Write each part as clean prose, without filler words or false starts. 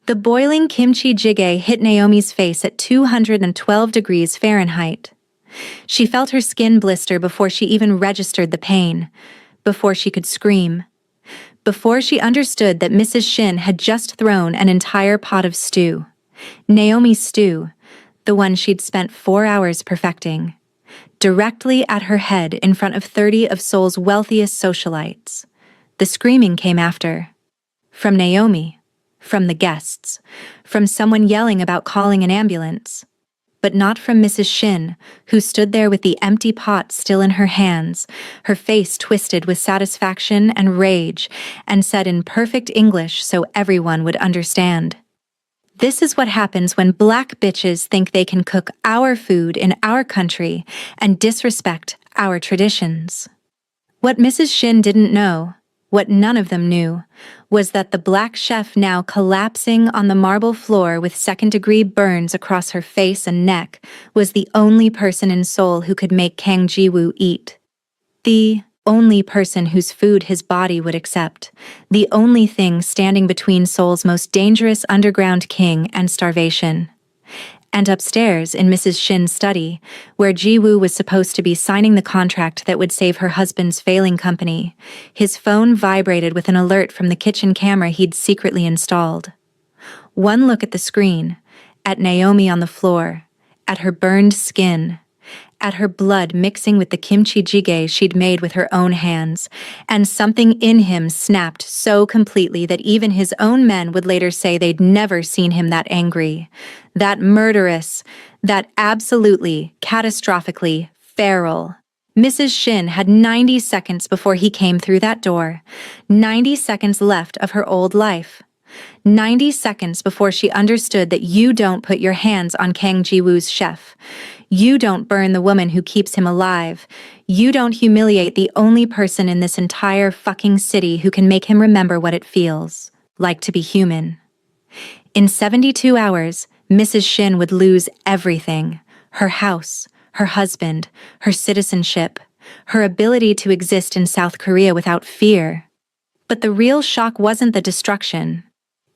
The boiling kimchi jjigae hit Naomi's face at 212 degrees Fahrenheit. She felt her skin blister before she even registered the pain, before she could scream, before she understood that Mrs. Shin had just thrown an entire pot of stew. Naomi's stew, the one she'd spent 4 hours perfecting, directly at her head in front of 30 of Seoul's wealthiest socialites. The screaming came after. From Naomi, from the guests, from someone yelling about calling an ambulance. But not from Mrs. Shin, who stood there with the empty pot still in her hands, her face twisted with satisfaction and rage, and said in perfect English so everyone would understand. This is what happens when black bitches think they can cook our food in our country and disrespect our traditions. What Mrs. Shin didn't know, what none of them knew, was that the black chef now collapsing on the marble floor with second-degree burns across her face and neck was the only person in Seoul who could make Kang Ji-woo eat. The only person whose food his body would accept. The only thing standing between Seoul's most dangerous underground king and starvation. And upstairs in Mrs. Shin's study, where Ji-woo was supposed to be signing the contract that would save her husband's failing company, his phone vibrated with an alert from the kitchen camera he'd secretly installed. One look at the screen, at Naomi on the floor, at her burned skin, at her blood mixing with the kimchi jjigae she'd made with her own hands, and something in him snapped so completely that even his own men would later say they'd never seen him that angry, that murderous, that absolutely, catastrophically feral. Mrs. Shin had 90 seconds before he came through that door, 90 seconds left of her old life. 90 seconds before she understood that you don't put your hands on Kang Ji-woo's chef. You don't burn the woman who keeps him alive. You don't humiliate the only person in this entire fucking city who can make him remember what it feels like to be human. In 72 hours, Mrs. Shin would lose everything. Her house, her husband, her citizenship, her ability to exist in South Korea without fear. But the real shock wasn't the destruction.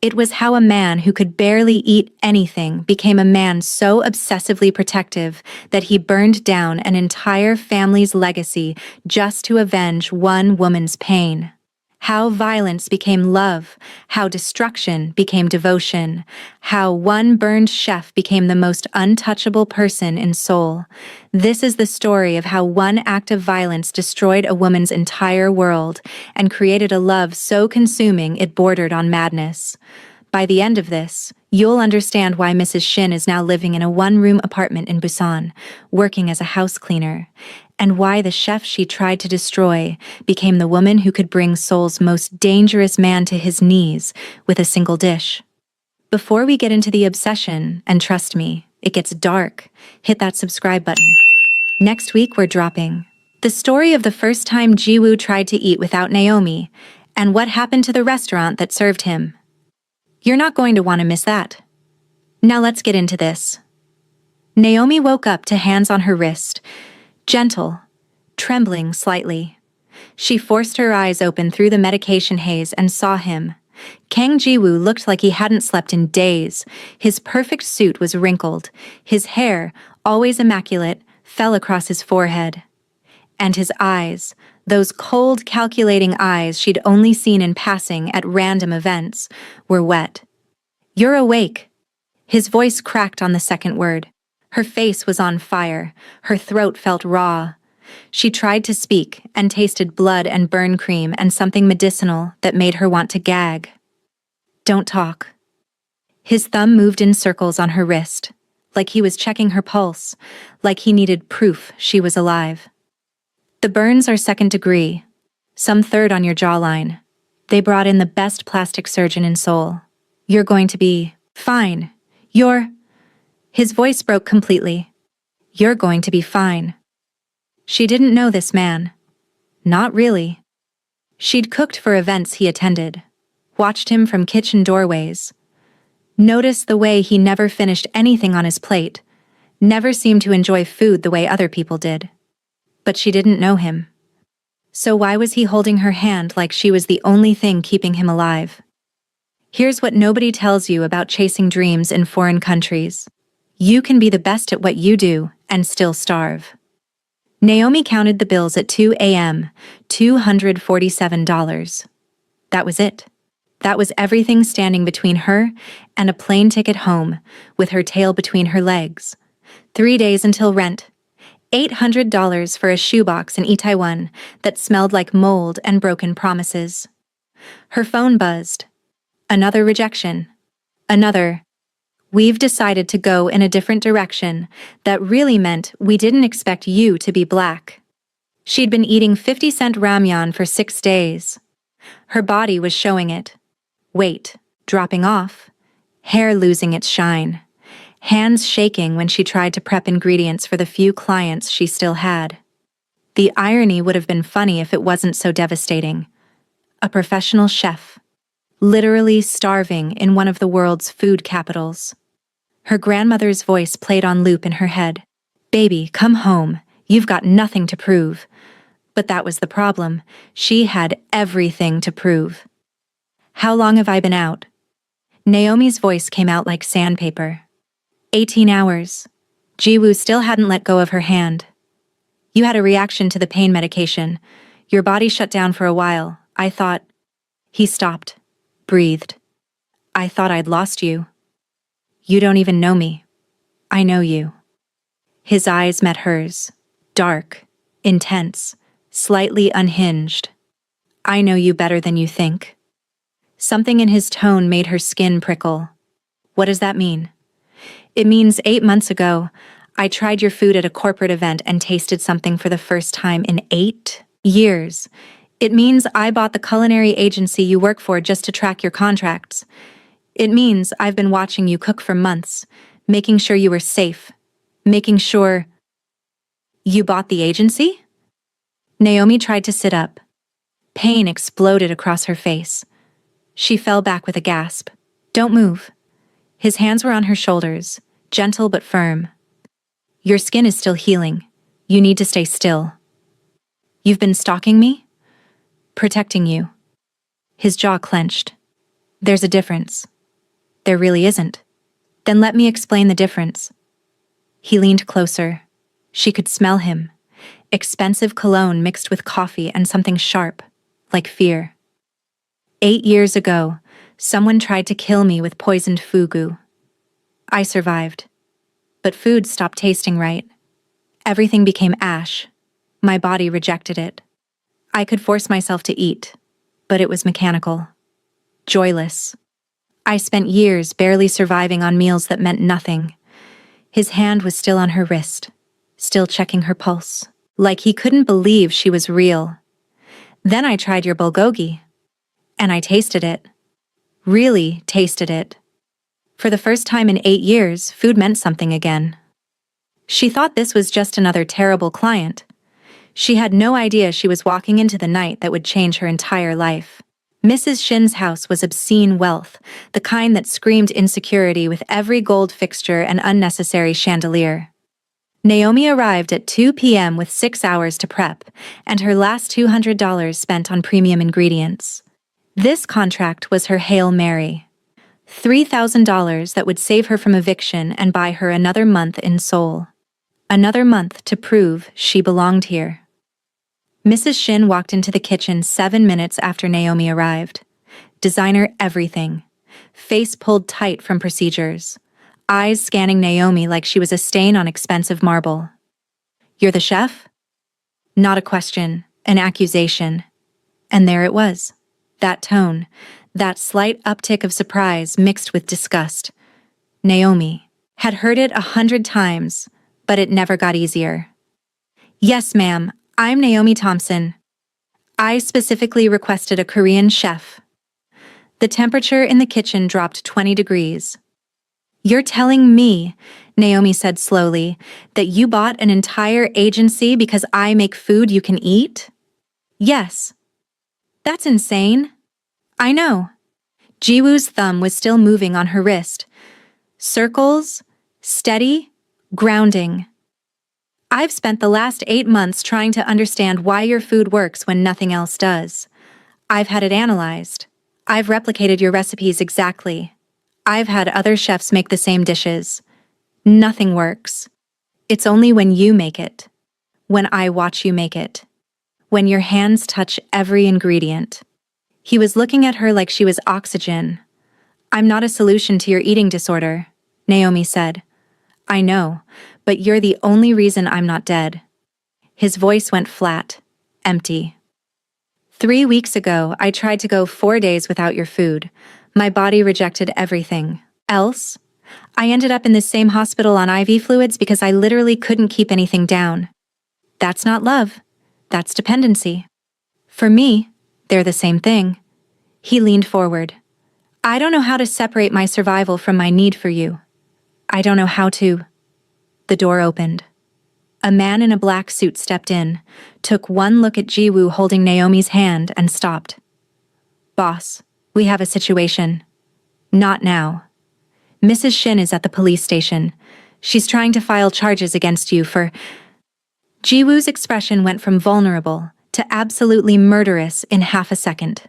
It was how a man who could barely eat anything became a man so obsessively protective that he burned down an entire family's legacy just to avenge one woman's pain. How violence became love, how destruction became devotion, how one burned chef became the most untouchable person in Seoul. This is the story of how one act of violence destroyed a woman's entire world and created a love so consuming it bordered on madness. By the end of this, you'll understand why Mrs. Shin is now living in a one-room apartment in Busan, working as a house cleaner, and why the chef she tried to destroy became the woman who could bring Seoul's most dangerous man to his knees with a single dish. Before we get into the obsession, and trust me, it gets dark, hit that subscribe button. Next week we're dropping the story of the first time Ji-woo tried to eat without Naomi, and what happened to the restaurant that served him. You're not going to want to miss that. Now let's get into this. Naomi woke up to hands on her wrist, gentle, trembling slightly. She forced her eyes open through the medication haze and saw him. Kang Ji-woo looked like he hadn't slept in days. His perfect suit was wrinkled. His hair, always immaculate, fell across his forehead. And his eyes, those cold, calculating eyes she'd only seen in passing at random events, were wet. "You're awake." His voice cracked on the second word. Her face was on fire. Her throat felt raw. She tried to speak and tasted blood and burn cream and something medicinal that made her want to gag. "Don't talk." His thumb moved in circles on her wrist, like he was checking her pulse, like he needed proof she was alive. "The burns are second degree, some third on your jawline. They brought in the best plastic surgeon in Seoul. You're going to be fine. His voice broke completely. "You're going to be fine." She didn't know this man. Not really. She'd cooked for events he attended, watched him from kitchen doorways, noticed the way he never finished anything on his plate, never seemed to enjoy food the way other people did. But she didn't know him. So why was he holding her hand like she was the only thing keeping him alive? Here's what nobody tells you about chasing dreams in foreign countries. You can be the best at what you do and still starve. Naomi counted the bills at 2 a.m., $247. That was it. That was everything standing between her and a plane ticket home, with her tail between her legs. 3 days until rent. $800 for a shoebox in Itaewon that smelled like mold and broken promises. Her phone buzzed. Another rejection. Another. We've decided to go in a different direction. That really meant we didn't expect you to be black. She'd been eating 50-cent ramyeon for 6 days. Her body was showing it. Weight dropping off. Hair losing its shine. Hands shaking when she tried to prep ingredients for the few clients she still had. The irony would have been funny if it wasn't so devastating. A professional chef, literally starving in one of the world's food capitals. Her grandmother's voice played on loop in her head. Baby, come home. You've got nothing to prove. But that was the problem. She had everything to prove. How long have I been out? Naomi's voice came out like sandpaper. 18 hours. Jiwoo still hadn't let go of her hand. You had a reaction to the pain medication. Your body shut down for a while. I thought... He stopped. Breathed. I thought I'd lost you. You don't even know me. I know you. His eyes met hers. Dark. Intense. Slightly unhinged. I know you better than you think. Something in his tone made her skin prickle. What does that mean? It means 8 months ago, I tried your food at a corporate event and tasted something for the first time in 8 years. It means I bought the culinary agency you work for just to track your contracts. It means I've been watching you cook for months, making sure you were safe, making sure... You bought the agency? Naomi tried to sit up. Pain exploded across her face. She fell back with a gasp. Don't move. His hands were on her shoulders, gentle but firm. Your skin is still healing. You need to stay still. You've been stalking me? Protecting you. His jaw clenched. There's a difference. There really isn't. Then let me explain the difference. He leaned closer. She could smell him. Expensive cologne mixed with coffee and something sharp, like fear. 8 years ago, someone tried to kill me with poisoned fugu. I survived. But food stopped tasting right. Everything became ash. My body rejected it. I could force myself to eat, but it was mechanical. Joyless. I spent years barely surviving on meals that meant nothing. His hand was still on her wrist, still checking her pulse, like he couldn't believe she was real. Then I tried your bulgogi, and I tasted it. Really tasted it. For the first time in 8 years, food meant something again. She thought this was just another terrible client. She had no idea she was walking into the night that would change her entire life. Mrs. Shin's house was obscene wealth, the kind that screamed insecurity with every gold fixture and unnecessary chandelier. Naomi arrived at 2 p.m. with 6 hours to prep, and her last $200 spent on premium ingredients. This contract was her Hail Mary. $3,000 that would save her from eviction and buy her another month in Seoul. Another month to prove she belonged here. Mrs. Shin walked into the kitchen 7 minutes after Naomi arrived. Designer everything. Face pulled tight from procedures. Eyes scanning Naomi like she was a stain on expensive marble. You're the chef? Not a question, an accusation. And there it was. That tone, that slight uptick of surprise mixed with disgust. Naomi had heard it 100 times, but it never got easier. Yes, ma'am, I'm Naomi Thompson. I specifically requested a Korean chef. The temperature in the kitchen dropped 20 degrees. You're telling me, Naomi said slowly, that you bought an entire agency because I make food you can eat? Yes. That's insane. I know. Jiwoo's thumb was still moving on her wrist. Circles, steady, grounding. I've spent the last 8 months trying to understand why your food works when nothing else does. I've had it analyzed. I've replicated your recipes exactly. I've had other chefs make the same dishes. Nothing works. It's only when you make it. When I watch you make it. When your hands touch every ingredient. He was looking at her like she was oxygen. I'm not a solution to your eating disorder, Naomi said. I know, but you're the only reason I'm not dead. His voice went flat, empty. 3 weeks ago, I tried to go 4 days without your food. My body rejected everything. Else, I ended up in the same hospital on IV fluids because I literally couldn't keep anything down. That's not love. That's dependency. For me, they're the same thing. He leaned forward. I don't know how to separate my survival from my need for you. I don't know how to. The door opened. A man in a black suit stepped in, took one look at Jiwoo holding Naomi's hand and stopped. Boss, we have a situation. Not now. Mrs. Shin is at the police station. She's trying to file charges against you for... Jiwoo's expression went from vulnerable to absolutely murderous in half a second.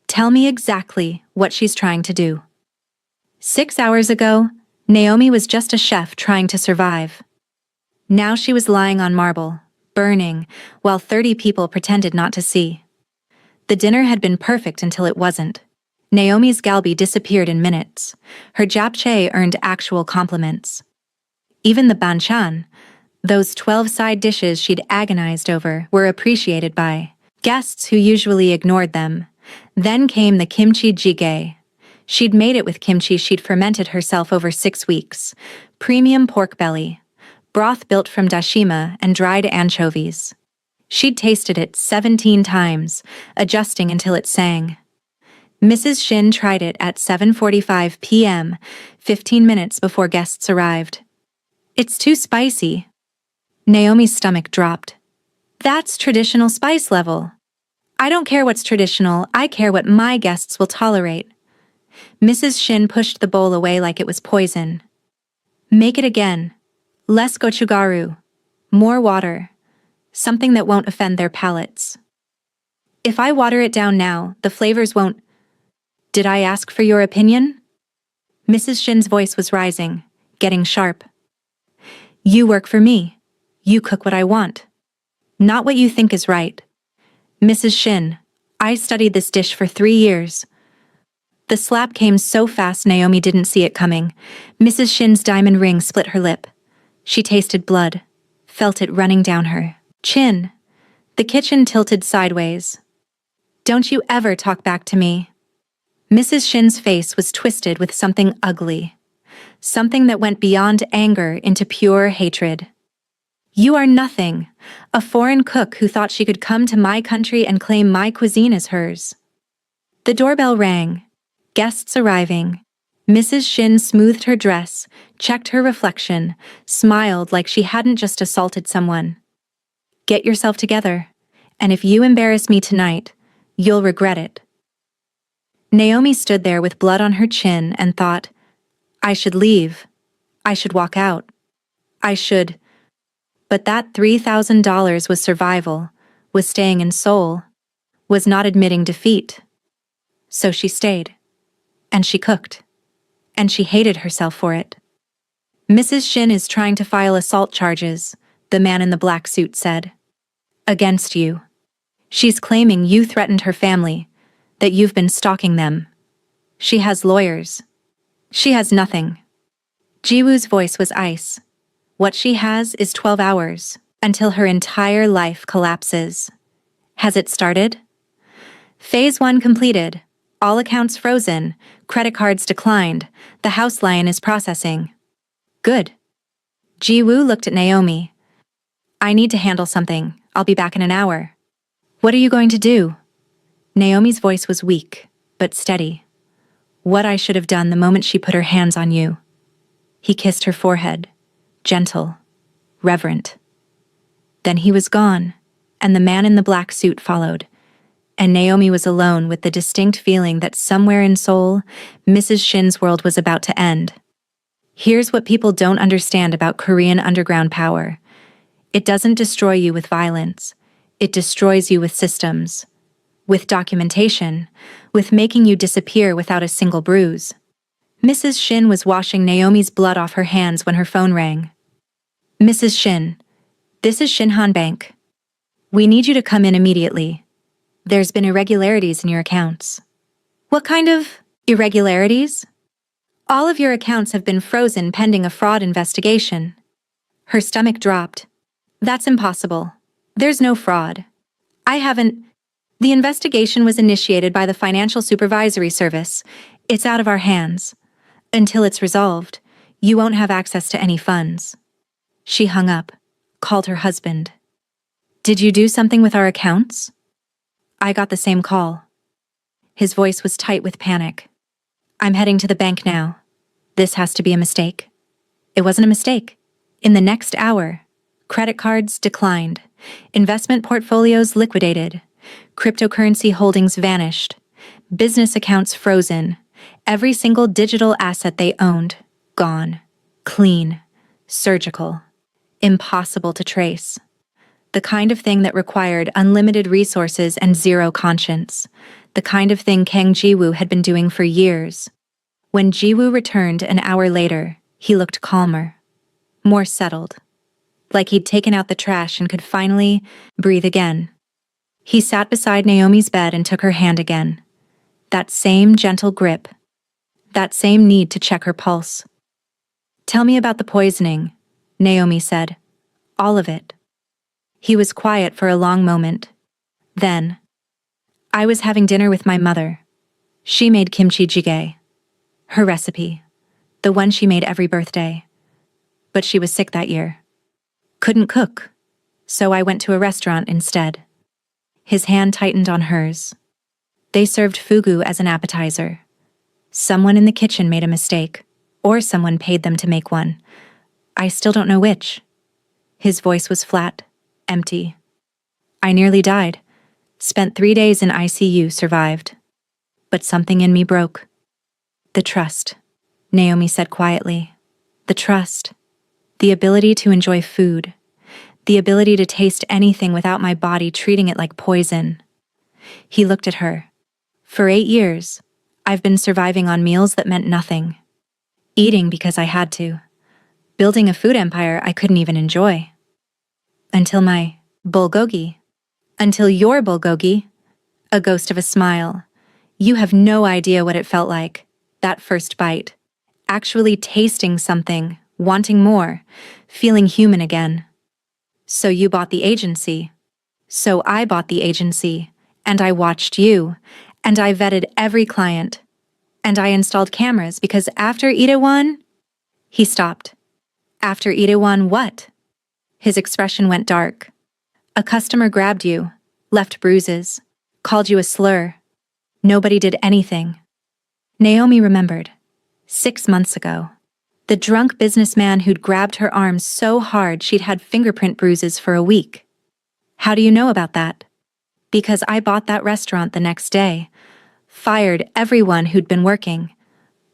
Tell me exactly what she's trying to do. 6 hours ago, Naomi was just a chef trying to survive. Now she was lying on marble, burning, while 30 people pretended not to see. The dinner had been perfect until it wasn't. Naomi's galbi disappeared in minutes. Her japchae earned actual compliments. Even the banchan, those 12 side dishes she'd agonized over, were appreciated by guests who usually ignored them. Then came the kimchi jjigae. She'd made it with kimchi she'd fermented herself over 6 weeks. Premium pork belly. Broth built from dashima and dried anchovies. She'd tasted it 17 times, adjusting until it sang. Mrs. Shin tried it at 7:45 p.m., 15 minutes before guests arrived. It's too spicy. Naomi's stomach dropped. That's traditional spice level. I don't care what's traditional, I care what my guests will tolerate. Mrs. Shin pushed the bowl away like it was poison. Make it again. Less gochugaru. More water. Something that won't offend their palates. If I water it down now, the flavors won't... Did I ask for your opinion? Mrs. Shin's voice was rising, getting sharp. You work for me. You cook what I want. Not what you think is right. Mrs. Shin, I studied this dish for 3 years. The slap came so fast Naomi didn't see it coming. Mrs. Shin's diamond ring split her lip. She tasted blood, felt it running down her chin. The kitchen tilted sideways. Don't you ever talk back to me. Mrs. Shin's face was twisted with something ugly. Something that went beyond anger into pure hatred. You are nothing, a foreign cook who thought she could come to my country and claim my cuisine as hers. The doorbell rang. Guests arriving. Mrs. Shin smoothed her dress, checked her reflection, smiled like she hadn't just assaulted someone. Get yourself together, and if you embarrass me tonight, you'll regret it. Naomi stood there with blood on her chin and thought, I should leave. I should walk out. I should... But that $3,000 was survival, was staying in Seoul, was not admitting defeat. So she stayed. And she cooked. And she hated herself for it. Mrs. Shin is trying to file assault charges, the man in the black suit said. Against you. She's claiming you threatened her family, that you've been stalking them. She has lawyers. She has nothing. Jiwoo's voice was ice. What she has is 12 hours, until her entire life collapses. Has it started? Phase 1 completed. All accounts frozen, credit cards declined, the house lion is processing. Good. Jiwoo looked at Naomi. I need to handle something, I'll be back in an hour. What are you going to do? Naomi's voice was weak, but steady. What I should have done the moment she put her hands on you. He kissed her forehead, gentle, reverent. Then he was gone, and the man in the black suit followed. And Naomi was alone with the distinct feeling that somewhere in Seoul, Mrs. Shin's world was about to end. Here's what people don't understand about Korean underground power. It doesn't destroy you with violence. It destroys you with systems. with documentation, with making you disappear without a single bruise. Mrs. Shin was washing Naomi's blood off her hands when her phone rang. Mrs. Shin, this is Shinhan Bank. We need you to come in immediately. There's been irregularities in your accounts. What kind of irregularities? All of your accounts have been frozen pending a fraud investigation. Her stomach dropped. That's impossible. There's no fraud. I haven't. The investigation was initiated by the Financial Supervisory Service. It's out of our hands. Until it's resolved, you won't have access to any funds. She hung up, called her husband. Did you do something with our accounts? I got the same call. His voice was tight with panic. I'm heading to the bank now. This has to be a mistake. It wasn't a mistake. In the next hour, credit cards declined, investment portfolios liquidated, cryptocurrency holdings vanished, business accounts frozen, every single digital asset they owned, gone, clean, surgical, impossible to trace. The kind of thing that required unlimited resources and zero conscience. The kind of thing Kang Jiwoo had been doing for years. When Jiwoo returned an hour later, he looked calmer, more settled, like he'd taken out the trash and could finally breathe again. He sat beside Naomi's bed and took her hand again. That same gentle grip, that same need to check her pulse. Tell me about the poisoning, Naomi said. All of it. He was quiet for a long moment. Then, I was having dinner with my mother. She made kimchi jjigae. Her recipe. The one she made every birthday. But she was sick that year. Couldn't cook. So I went to a restaurant instead. His hand tightened on hers. They served fugu as an appetizer. Someone in the kitchen made a mistake, or someone paid them to make one. I still don't know which. His voice was flat, empty. I nearly died. Spent 3 days in ICU, survived. But something in me broke. The trust, Naomi said quietly. The trust. The ability to enjoy food. The ability to taste anything without my body treating it like poison. He looked at her. For 8 years, I've been surviving on meals that meant nothing. Eating because I had to. Building a food empire I couldn't even enjoy. Until my bulgogi. Until your bulgogi. A ghost of a smile. You have no idea what it felt like. That first bite. Actually tasting something, wanting more, feeling human again. So you bought the agency. So I bought the agency. And I watched you. And I vetted every client. And I installed cameras because after Itaewon... He stopped. After Itaewon what? His expression went dark. A customer grabbed you, left bruises, called you a slur. Nobody did anything. Naomi remembered. 6 months ago. The drunk businessman who'd grabbed her arms so hard she'd had fingerprint bruises for a week. How do you know about that? Because I bought that restaurant the next day, fired everyone who'd been working,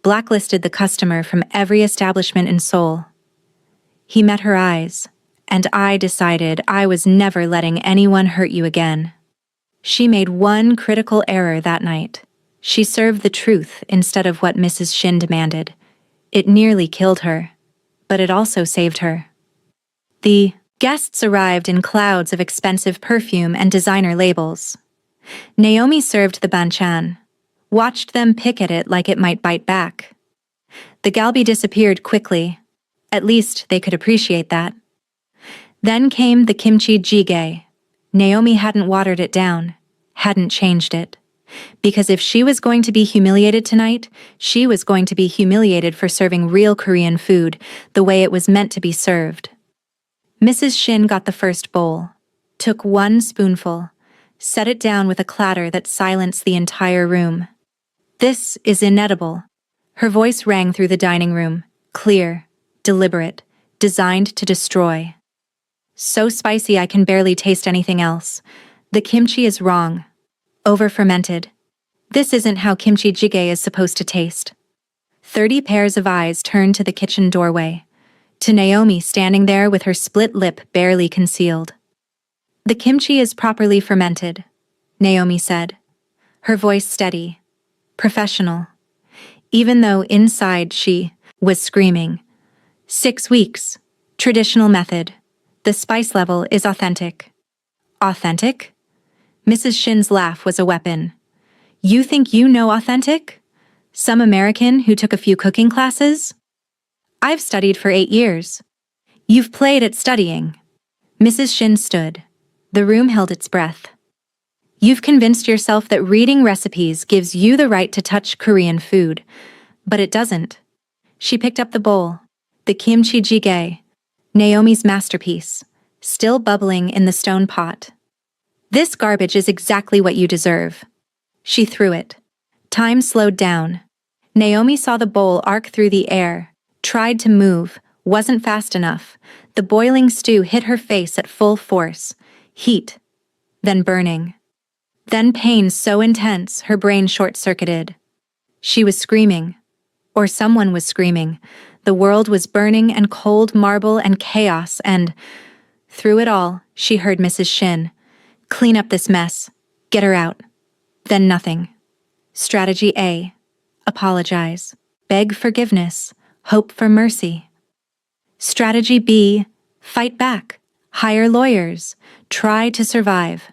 blacklisted the customer from every establishment in Seoul. He met her eyes, and I decided I was never letting anyone hurt you again. She made one critical error that night. She served the truth instead of what Mrs. Shin demanded. It nearly killed her, but it also saved her. The guests arrived in clouds of expensive perfume and designer labels. Naomi served the banchan, watched them pick at it like it might bite back. The galbi disappeared quickly. At least they could appreciate that. Then came the kimchi jjigae. Naomi hadn't watered it down, hadn't changed it. Because if she was going to be humiliated tonight, she was going to be humiliated for serving real Korean food the way it was meant to be served. Mrs. Shin got the first bowl, took 1 spoonful, set it down with a clatter that silenced the entire room. This is inedible. Her voice rang through the dining room, clear, deliberate, designed to destroy. So spicy I can barely taste anything else. The kimchi is wrong. Over-fermented. This isn't how kimchi jjigae is supposed to taste. 30 pairs of eyes turned to the kitchen doorway, to Naomi standing there with her split lip barely concealed. The kimchi is properly fermented, Naomi said, her voice steady, professional, even though inside she was screaming. 6 weeks. Traditional method. The spice level is authentic. Authentic? Mrs. Shin's laugh was a weapon. You think you know authentic? Some American who took a few cooking classes? I've studied for 8 years. You've played at studying. Mrs. Shin stood. The room held its breath. You've convinced yourself that reading recipes gives you the right to touch Korean food, but it doesn't. She picked up the bowl, the kimchi jjigae, Naomi's masterpiece, still bubbling in the stone pot. This garbage is exactly what you deserve. She threw it. Time slowed down. Naomi saw the bowl arc through the air, tried to move, wasn't fast enough. The boiling stew hit her face at full force. Heat. Then burning. Then pain so intense her brain short-circuited. She was screaming. Or someone was screaming. The world was burning and cold marble and chaos and... Through it all, she heard Mrs. Shin. Clean up this mess. Get her out. Then nothing. Strategy A. Apologize. Beg forgiveness. Hope for mercy. Strategy B. Fight back. Hire lawyers. Try to survive.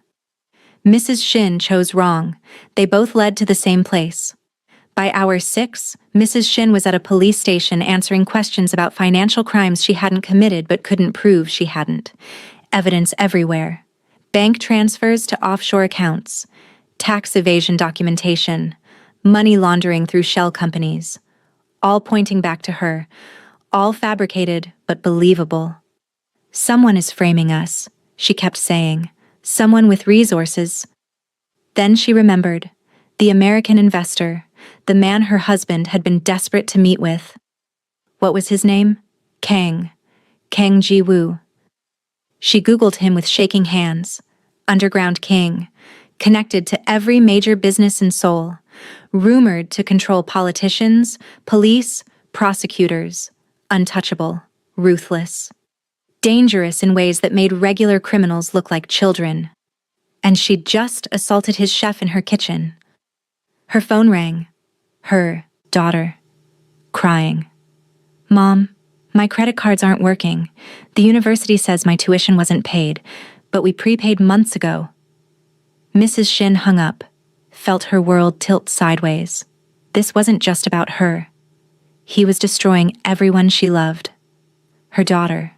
Mrs. Shin chose wrong. They both led to the same place. By hour 6, Mrs. Shin was at a police station answering questions about financial crimes she hadn't committed but couldn't prove she hadn't. Evidence everywhere. Bank transfers to offshore accounts. Tax evasion documentation. Money laundering through shell companies. All pointing back to her. All fabricated but believable. Someone is framing us, she kept saying. Someone with resources. Then she remembered. The American investor. The man her husband had been desperate to meet with. What was his name? Kang Ji-woo. She Googled him with shaking hands. Underground king. Connected to every major business in Seoul. Rumored to control politicians, police, prosecutors. Untouchable. Ruthless. Dangerous in ways that made regular criminals look like children. And she'd just assaulted his chef in her kitchen. Her phone rang. Her daughter. Crying. Mom, my credit cards aren't working. The university says my tuition wasn't paid, but we prepaid months ago. Mrs. Shin hung up, felt her world tilt sideways. This wasn't just about her. He was destroying everyone she loved. Her daughter.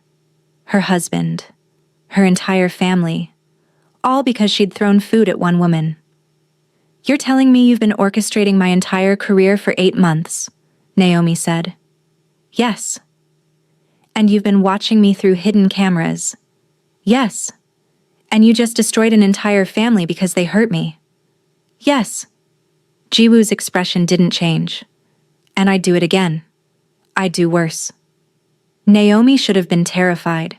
Her husband. Her entire family. All because she'd thrown food at one woman. You're telling me you've been orchestrating my entire career for 8 months, Naomi said. Yes. And you've been watching me through hidden cameras. Yes. And you just destroyed an entire family because they hurt me. Yes. Jiwoo's expression didn't change. And I'd do it again. I'd do worse. Naomi should have been terrified.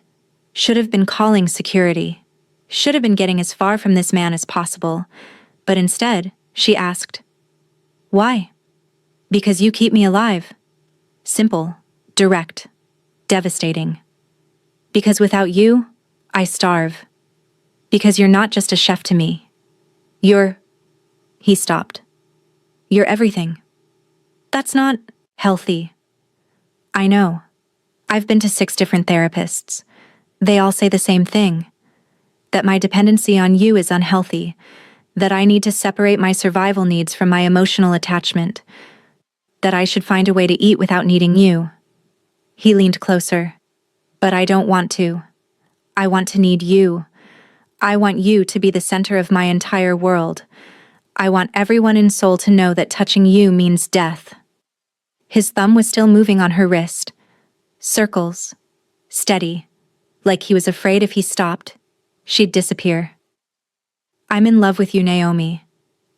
Should have been calling security. Should have been getting as far from this man as possible. But instead, she asked, Why? Because you keep me alive. Simple, direct, devastating. Because without you, I starve. Because you're not just a chef to me. You're... He stopped. You're everything. That's not healthy. I know. I've been to 6 different therapists. They all say the same thing. That my dependency on you is unhealthy. That I need to separate my survival needs from my emotional attachment. That I should find a way to eat without needing you. He leaned closer. But I don't want to. I want to need you. I want you to be the center of my entire world. I want everyone in Seoul to know that touching you means death. His thumb was still moving on her wrist. Circles. Steady. Like he was afraid if he stopped, she'd disappear. I'm in love with you, Naomi.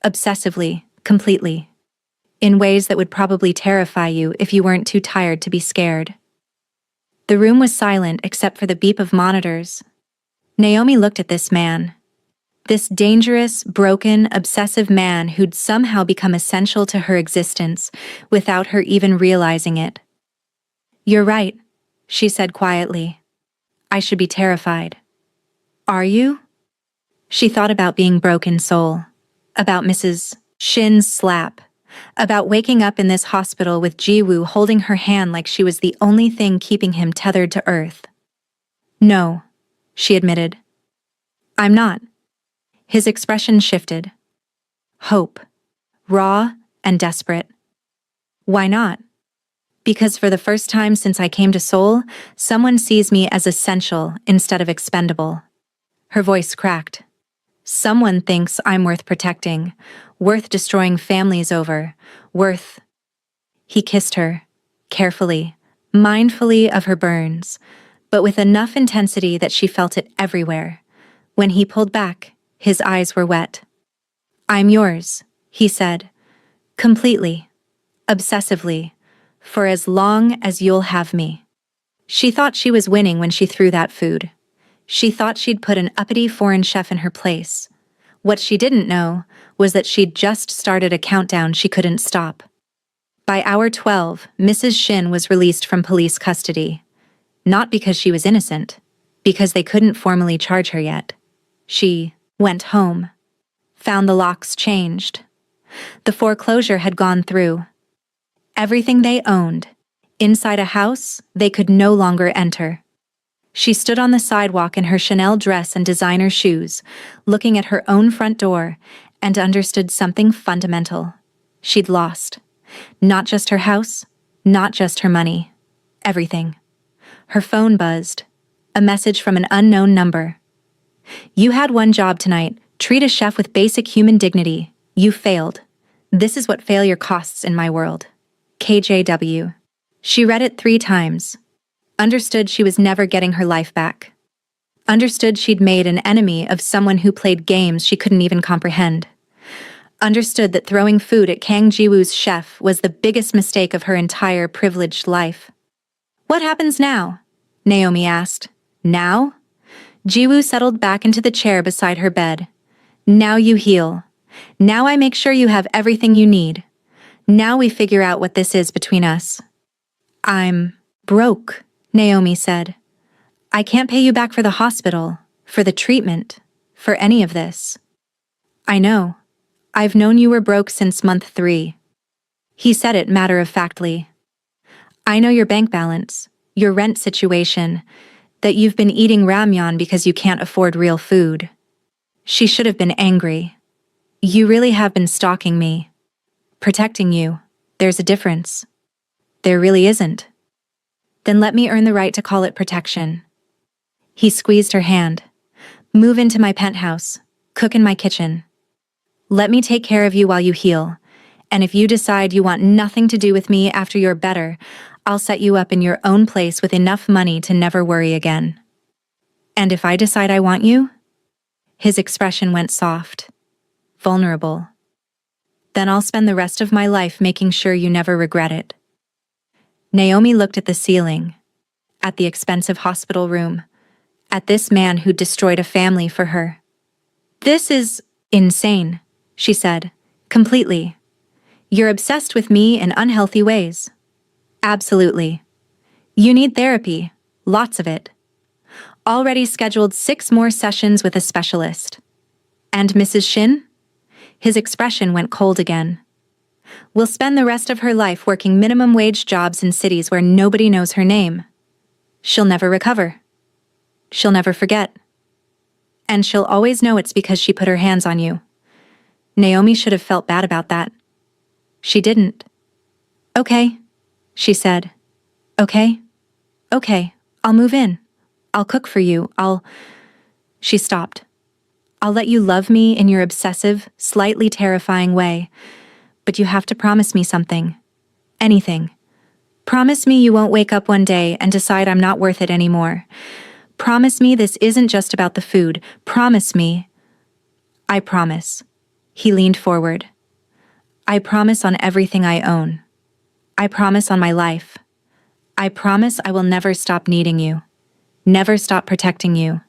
Obsessively, completely. In ways that would probably terrify you if you weren't too tired to be scared. The room was silent except for the beep of monitors. Naomi looked at this man. This dangerous, broken, obsessive man who'd somehow become essential to her existence without her even realizing it. You're right, she said quietly. I should be terrified. Are you? She thought about being broken soul, about Mrs. Shin's slap. About waking up in this hospital with Jiwoo holding her hand like she was the only thing keeping him tethered to earth. No, she admitted. I'm not. His expression shifted. Hope. Raw and desperate. Why not? Because for the first time since I came to Seoul, someone sees me as essential instead of expendable. Her voice cracked. Someone thinks I'm worth protecting, worth destroying families over, worth... He kissed her, carefully, mindfully of her burns, but with enough intensity that she felt it everywhere. When he pulled back, his eyes were wet. I'm yours, he said, completely, obsessively, for as long as you'll have me. She thought she was winning when she threw that food. She thought she'd put an uppity foreign chef in her place. What she didn't know was that she'd just started a countdown she couldn't stop. By hour 12, Mrs. Shin was released from police custody. Not because she was innocent, because they couldn't formally charge her yet. She went home, found the locks changed. The foreclosure had gone through. Everything they owned, inside a house they could no longer enter. She stood on the sidewalk in her Chanel dress and designer shoes, looking at her own front door, and understood something fundamental. She'd lost. Not just her house, not just her money. Everything. Her phone buzzed. A message from an unknown number. You had one job tonight. Treat a chef with basic human dignity. You failed. This is what failure costs in my world. KJW. She read it 3 times. Understood she was never getting her life back. Understood she'd made an enemy of someone who played games she couldn't even comprehend. Understood that throwing food at Kang Jiwoo's chef was the biggest mistake of her entire privileged life. What happens now? Naomi asked. Now? Jiwoo settled back into the chair beside her bed. Now you heal. Now I make sure you have everything you need. Now we figure out what this is between us. I'm broke, Naomi said. I can't pay you back for the hospital, for the treatment, for any of this. I know. I've known you were broke since month 3. He said it matter-of-factly. I know your bank balance, your rent situation, that you've been eating ramyeon because you can't afford real food. She should have been angry. You really have been stalking me. Protecting you. There's a difference. There really isn't. Then let me earn the right to call it protection. He squeezed her hand. Move into my penthouse. Cook in my kitchen. Let me take care of you while you heal. And if you decide you want nothing to do with me after you're better, I'll set you up in your own place with enough money to never worry again. And if I decide I want you? His expression went soft. Vulnerable. Then I'll spend the rest of my life making sure you never regret it. Naomi looked at the ceiling, at the expensive hospital room, at this man who destroyed a family for her. This is insane, she said, completely. You're obsessed with me in unhealthy ways. Absolutely. You need therapy, lots of it. Already scheduled 6 more sessions with a specialist. And Mrs. Shin? His expression went cold again. Will spend the rest of her life working minimum wage jobs in cities where nobody knows her name. She'll never recover. She'll never forget. And she'll always know it's because she put her hands on you. Naomi should have felt bad about that. She didn't. Okay, she said. Okay, I'll move in. I'll cook for you, She stopped. I'll let you love me in your obsessive, slightly terrifying way. But you have to promise me something. Anything. Promise me you won't wake up one day and decide I'm not worth it anymore. Promise me this isn't just about the food. Promise me. I promise. He leaned forward. I promise on everything I own. I promise on my life. I promise I will never stop needing you. Never stop protecting you.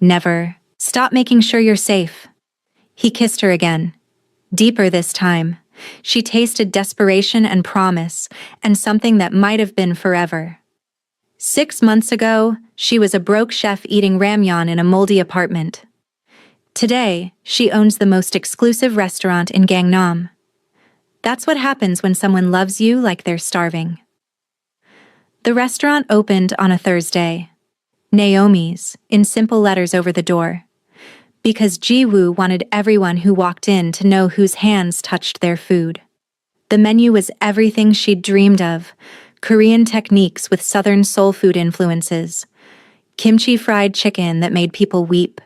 Never stop making sure you're safe. He kissed her again. Deeper this time. She tasted desperation and promise, and something that might have been forever. 6 months ago, she was a broke chef eating ramyeon in a moldy apartment. Today, she owns the most exclusive restaurant in Gangnam. That's what happens when someone loves you like they're starving. The restaurant opened on a Thursday. Naomi's, in simple letters over the door. Because Ji-woo wanted everyone who walked in to know whose hands touched their food. The menu was everything she'd dreamed of, Korean techniques with Southern soul food influences, kimchi fried chicken that made people weep,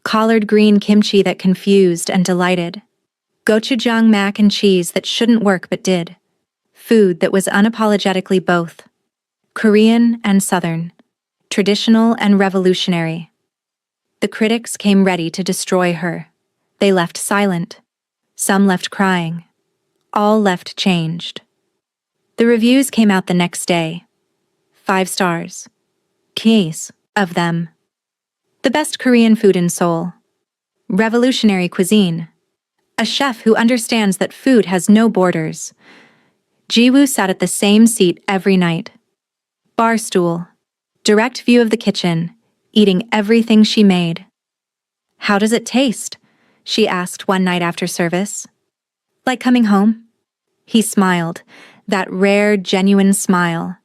collard green kimchi that confused and delighted, gochujang mac and cheese that shouldn't work but did, food that was unapologetically both, Korean and Southern, traditional and revolutionary. The critics came ready to destroy her. They left silent. Some left crying. All left changed. The reviews came out the next day. 5 stars. Case of them. The best Korean food in Seoul. Revolutionary cuisine. A chef who understands that food has no borders. Ji-woo sat at the same seat every night. Bar stool. Direct view of the kitchen, eating everything she made. "How does it taste?" she asked one night after service. "Like coming home?" He smiled, that rare, genuine smile.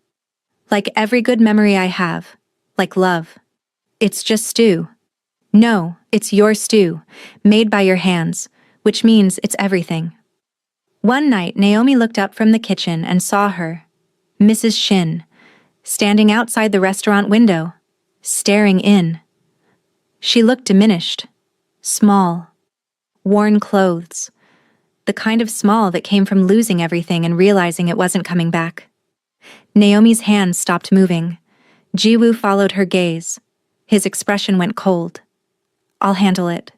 "Like every good memory I have, like love. It's just stew." "No, it's your stew, made by your hands, which means it's everything." One night, Naomi looked up from the kitchen and saw her, Mrs. Shin, standing outside the restaurant window, staring in. She looked diminished, small, worn clothes, the kind of small that came from losing everything and realizing it wasn't coming back. Naomi's hands stopped moving. Ji-woo followed her gaze. His expression went cold. "I'll handle it."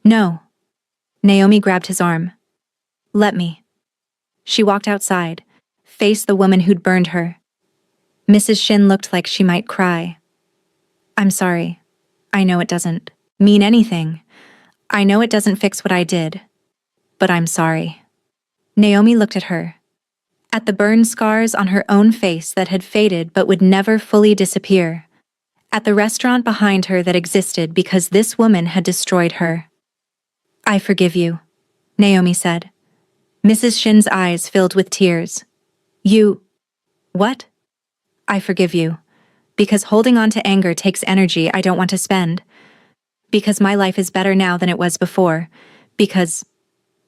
"No." Naomi grabbed his arm. "Let me." She walked outside, faced the woman who'd burned her. Mrs. Shin looked like she might cry. "I'm sorry. I know it doesn't mean anything. I know it doesn't fix what I did. But I'm sorry." Naomi looked at her. At the burn scars on her own face that had faded but would never fully disappear. At the restaurant behind her that existed because this woman had destroyed her. "I forgive you," Naomi said. Mrs. Shin's eyes filled with tears. "You... what?" "I forgive you. Because holding on to anger takes energy I don't want to spend. Because my life is better now than it was before. Because..."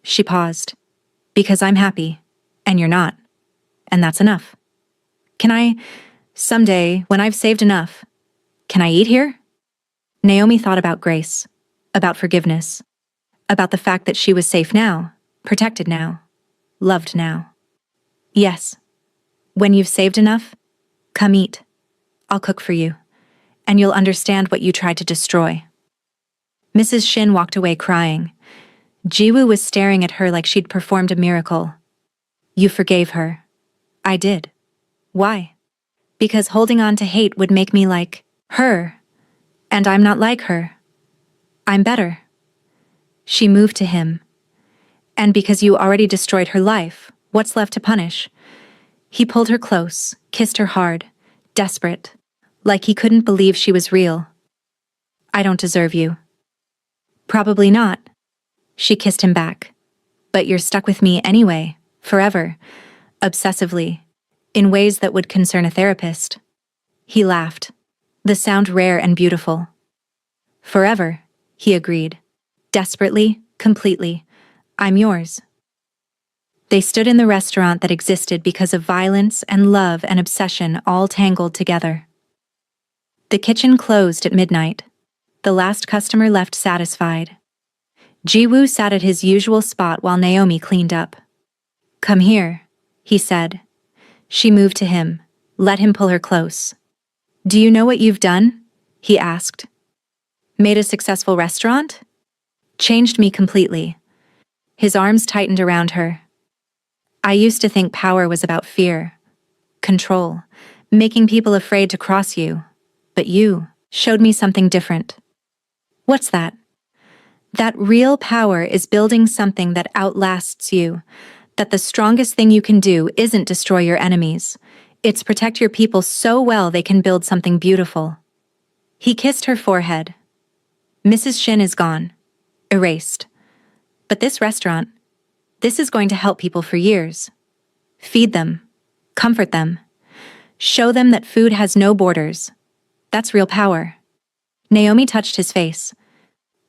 She paused. "Because I'm happy, and you're not. And that's enough. Can I, someday, when I've saved enough, can I eat here?" Naomi thought about grace, about forgiveness, about the fact that she was safe now, protected now, loved now. "Yes. When you've saved enough, come eat. I'll cook for you, and you'll understand what you tried to destroy." Mrs. Shin walked away crying. Ji-woo was staring at her like she'd performed a miracle. "You forgave her." "I did." "Why?" "Because holding on to hate would make me like her. And I'm not like her. I'm better." She moved to him. "And because you already destroyed her life, what's left to punish?" He pulled her close, kissed her hard, desperate, like he couldn't believe she was real. "I don't deserve you." "Probably not." She kissed him back. "But you're stuck with me anyway, forever, obsessively, in ways that would concern a therapist." He laughed, the sound rare and beautiful. "Forever," he agreed. "Desperately, completely. I'm yours." They stood in the restaurant that existed because of violence and love and obsession all tangled together. The kitchen closed at midnight. The last customer left satisfied. Ji-woo sat at his usual spot while Naomi cleaned up. "Come here," he said. She moved to him, let him pull her close. "Do you know what you've done?" he asked. "Made a successful restaurant?" "Changed me completely." His arms tightened around her. "I used to think power was about fear, control, making people afraid to cross you. But you showed me something different." "What's that?" "That real power is building something that outlasts you, that the strongest thing you can do isn't destroy your enemies. It's protect your people so well they can build something beautiful." He kissed her forehead. "Mrs. Shin is gone. Erased. But this restaurant, This is going to help people for years. Feed them. Comfort them. Show them that food has no borders. That's real power. Naomi touched his face.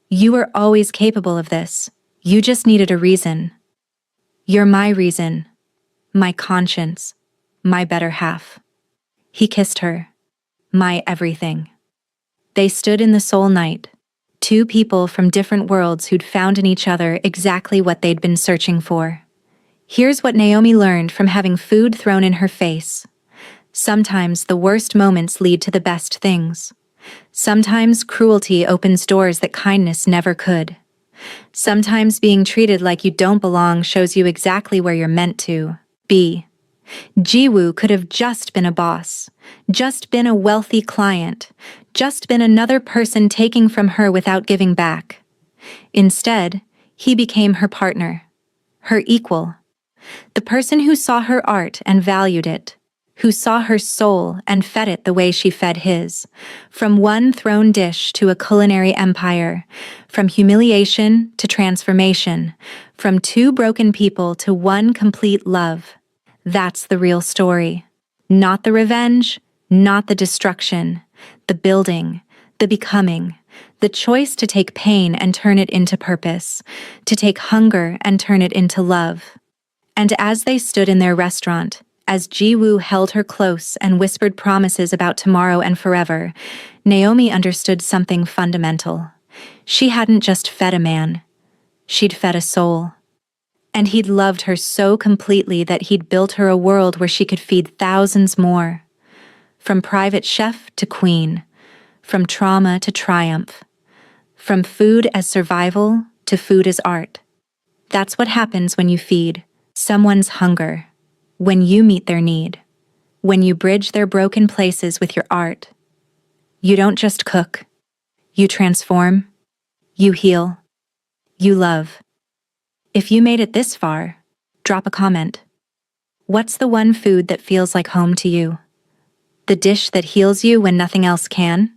You were always capable of this. You just needed a reason. You're my reason. My conscience. My better half. He kissed her. My everything. They stood in the soul night. Two people from different worlds who'd found in each other exactly what they'd been searching for. Here's what Naomi learned from having food thrown in her face. Sometimes the worst moments lead to the best things. Sometimes cruelty opens doors that kindness never could. Sometimes being treated like you don't belong shows you exactly where you're meant to be. Jiwoo could have just been a boss, just been a wealthy client, just been another person taking from her without giving back. Instead, he became her partner, her equal, the person who saw her art and valued it, who saw her soul and fed it the way she fed his, from one thrown dish to a culinary empire, from humiliation to transformation, from two broken people to one complete love. That's the real story. Not the revenge, not the destruction, the building, the becoming, the choice to take pain and turn it into purpose, to take hunger and turn it into love. And as they stood in their restaurant, as Jiwoo held her close and whispered promises about tomorrow and forever, Naomi understood something fundamental. She hadn't just fed a man. She'd fed a soul. And he'd loved her so completely that he'd built her a world where she could feed thousands more. From private chef to queen, from trauma to triumph, from food as survival to food as art. That's what happens when you feed someone's hunger, when you meet their need, when you bridge their broken places with your art. You don't just cook. You transform. You heal. You love. If you made it this far, drop a comment. What's the one food that feels like home to you? The dish that heals you when nothing else can?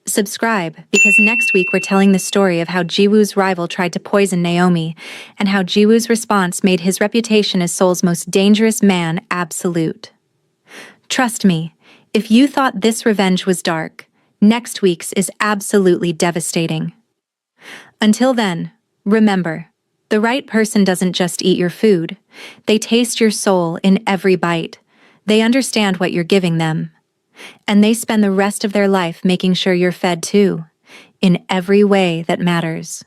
Subscribe, because next week we're telling the story of how Jiwoo's rival tried to poison Naomi, and how Jiwoo's response made his reputation as Seoul's most dangerous man absolute. Trust me, if you thought this revenge was dark, next week's is absolutely devastating. Until then, remember, the right person doesn't just eat your food. They taste your soul in every bite. They understand what you're giving them. And they spend the rest of their life making sure you're fed too, in every way that matters.